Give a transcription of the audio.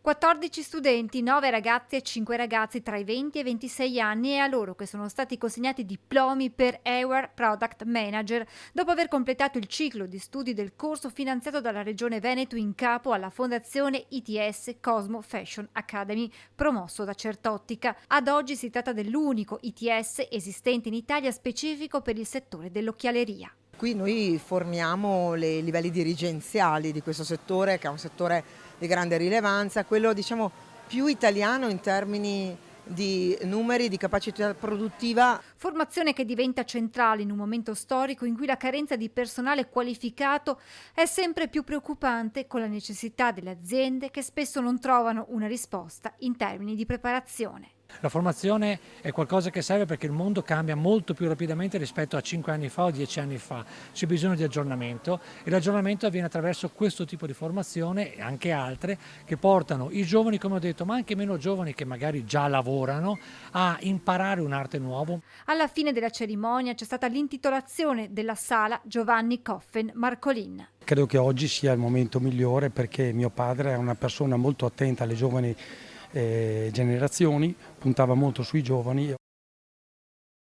14 studenti, 9 ragazzi e 5 ragazzi tra i 20 e i 26 anni e a loro che sono stati consegnati diplomi per Aware Product Manager dopo aver completato il ciclo di studi del corso finanziato dalla Regione Veneto in capo alla Fondazione ITS Cosmo Fashion Academy, promosso da Certottica. Ad oggi si tratta dell'unico ITS esistente in Italia specifico per il settore dell'occhialeria. Qui noi formiamo i livelli dirigenziali di questo settore, che è un settore di grande rilevanza, quello diciamo più italiano in termini di numeri, di capacità produttiva. Formazione che diventa centrale in un momento storico in cui la carenza di personale qualificato è sempre più preoccupante, con la necessità delle aziende che spesso non trovano una risposta in termini di preparazione. La formazione è qualcosa che serve perché il mondo cambia molto più rapidamente rispetto a 5 anni fa o 10 anni fa. C'è bisogno di aggiornamento e l'aggiornamento avviene attraverso questo tipo di formazione e anche altre che portano i giovani, come ho detto, ma anche meno giovani che magari già lavorano, a imparare un'arte nuova. Alla fine della cerimonia c'è stata l'intitolazione della sala Giovanni Coffen Marcolin. Credo che oggi sia il momento migliore perché mio padre è una persona molto attenta alle giovani generazioni, puntava molto sui giovani